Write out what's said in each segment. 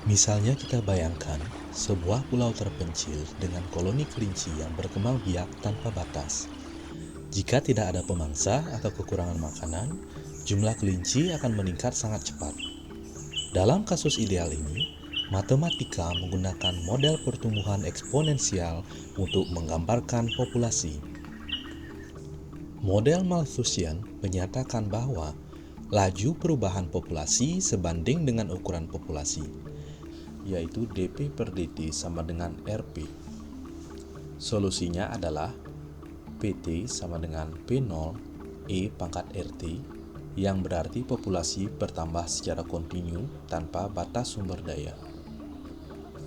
Misalnya kita bayangkan sebuah pulau terpencil dengan koloni kelinci yang berkembang biak tanpa batas. Jika tidak ada pemangsa atau kekurangan makanan, jumlah kelinci akan meningkat sangat cepat. Dalam kasus ideal ini, matematika menggunakan model pertumbuhan eksponensial untuk menggambarkan populasi. Model Malthusian menyatakan bahwa laju perubahan populasi sebanding dengan ukuran populasi, yaitu dP per dt sama dengan Rp. Solusinya adalah PT sama dengan P0 E pangkat RT, yang berarti populasi bertambah secara kontinu tanpa batas sumber daya.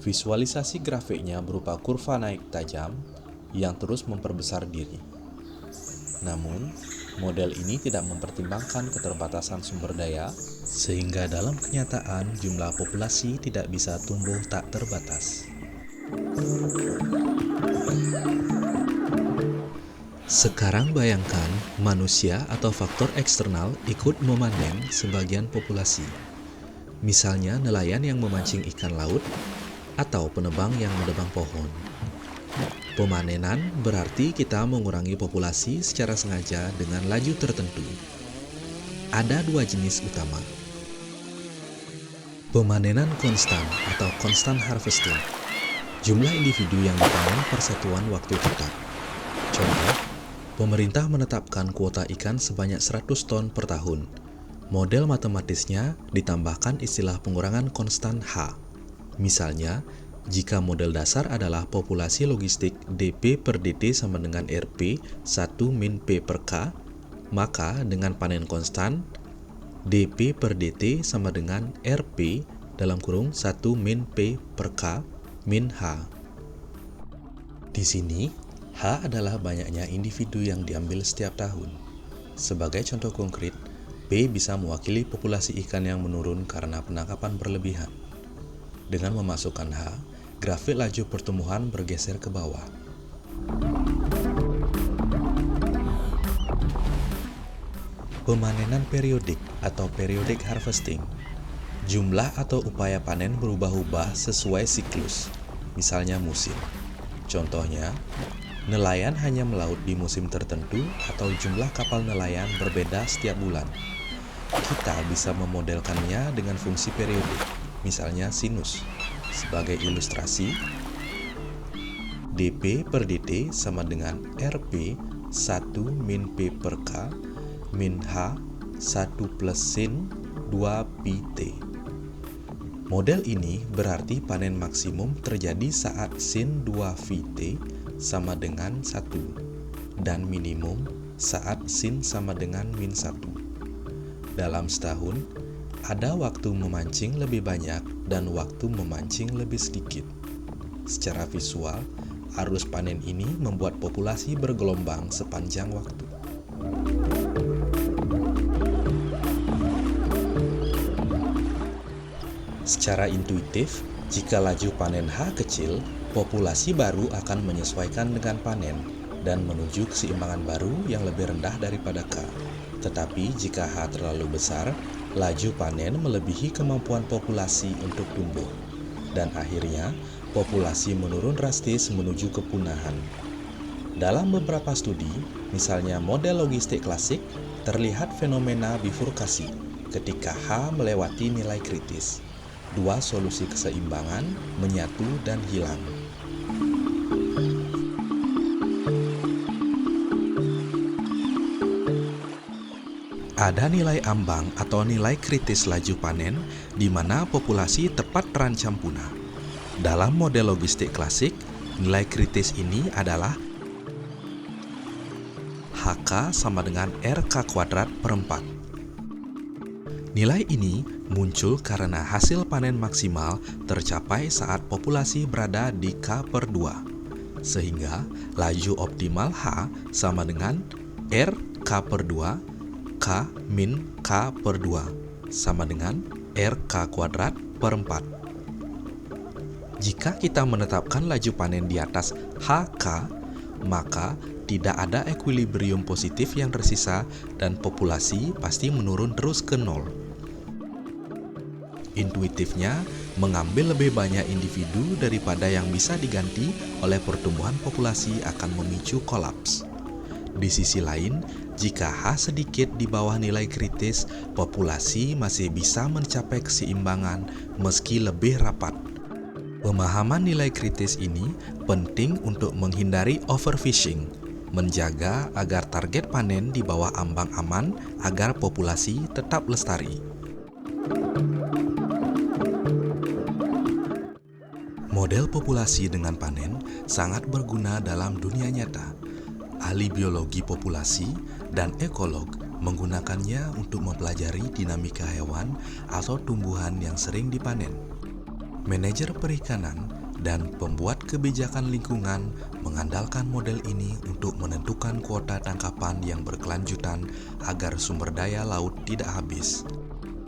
Visualisasi grafiknya berupa kurva naik tajam yang terus memperbesar diri. Namun, model ini tidak mempertimbangkan keterbatasan sumber daya, sehingga dalam kenyataan jumlah populasi tidak bisa tumbuh tak terbatas. Sekarang bayangkan manusia atau faktor eksternal ikut memanen sebagian populasi. Misalnya nelayan yang memancing ikan laut atau penebang yang menebang pohon. Pemanenan berarti kita mengurangi populasi secara sengaja dengan laju tertentu. Ada dua jenis utama. Pemanenan konstan atau constant harvesting. Jumlah individu yang dipanen per satuan waktu tetap. Contoh, pemerintah menetapkan kuota ikan sebanyak 100 ton per tahun. Model matematisnya ditambahkan istilah pengurangan konstan H. Misalnya, jika model dasar adalah populasi logistik dP per dt sama dengan Rp 1 min P per K, maka dengan panen konstan, dP per dt sama dengan Rp dalam kurung 1 min P per K min H. Di sini, H adalah banyaknya individu yang diambil setiap tahun. Sebagai contoh konkret, P bisa mewakili populasi ikan yang menurun karena penangkapan berlebihan. Dengan memasukkan H, grafik laju pertumbuhan bergeser ke bawah. Pemanenan periodik atau periodic harvesting. Jumlah atau upaya panen berubah-ubah sesuai siklus, misalnya musim. Contohnya, nelayan hanya melaut di musim tertentu atau jumlah kapal nelayan berbeda setiap bulan. Kita bisa memodelkannya dengan fungsi periodik, misalnya sinus. Sebagai ilustrasi, dP per dt sama dengan Rp 1 min P per K min H 1 plus sin 2 pi T. Model ini berarti panen maksimum terjadi saat sin 2 Vt sama dengan 1 dan minimum saat sin sama dengan min 1. Dalam setahun, ada waktu memancing lebih banyak dan waktu memancing lebih sedikit. Secara visual, arus panen ini membuat populasi bergelombang sepanjang waktu. Secara intuitif, jika laju panen H kecil, populasi baru akan menyesuaikan dengan panen dan menuju keseimbangan baru yang lebih rendah daripada K. Tetapi jika H terlalu besar, laju panen melebihi kemampuan populasi untuk tumbuh. Dan akhirnya, populasi menurun drastis menuju kepunahan. Dalam beberapa studi, misalnya model logistik klasik, terlihat fenomena bifurkasi ketika H melewati nilai kritis. Dua solusi keseimbangan menyatu dan hilang. Ada nilai ambang atau nilai kritis laju panen di mana populasi tepat terancam punah. Dalam model logistik klasik, nilai kritis ini adalah HK sama dengan RK kuadrat per 4. Nilai ini muncul karena hasil panen maksimal tercapai saat populasi berada di K per 2. Sehingga laju optimal H sama dengan R K per 2 K min K per 2 sama dengan RK kuadrat per 4. Jika kita menetapkan laju panen di atas HK, maka tidak ada ekuilibrium positif yang tersisa dan populasi pasti menurun terus ke nol. Intuitifnya, mengambil lebih banyak individu daripada yang bisa diganti oleh pertumbuhan populasi akan memicu kolaps. Di sisi lain, jika H sedikit di bawah nilai kritis, populasi masih bisa mencapai keseimbangan meski lebih rapat. Pemahaman nilai kritis ini penting untuk menghindari overfishing, menjaga agar target panen di bawah ambang aman agar populasi tetap lestari. Model populasi dengan panen sangat berguna dalam dunia nyata. Ahli biologi populasi dan ekolog menggunakannya untuk mempelajari dinamika hewan atau tumbuhan yang sering dipanen. Manajer perikanan dan pembuat kebijakan lingkungan mengandalkan model ini untuk menentukan kuota tangkapan yang berkelanjutan agar sumber daya laut tidak habis.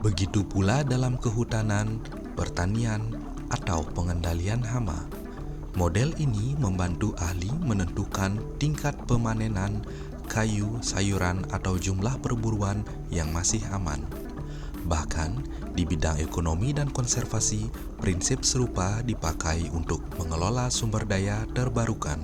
Begitu pula dalam kehutanan, pertanian, atau pengendalian hama. Model ini membantu ahli menentukan tingkat pemanenan kayu, sayuran, atau jumlah perburuan yang masih aman. Bahkan, di bidang ekonomi dan konservasi, prinsip serupa dipakai untuk mengelola sumber daya terbarukan.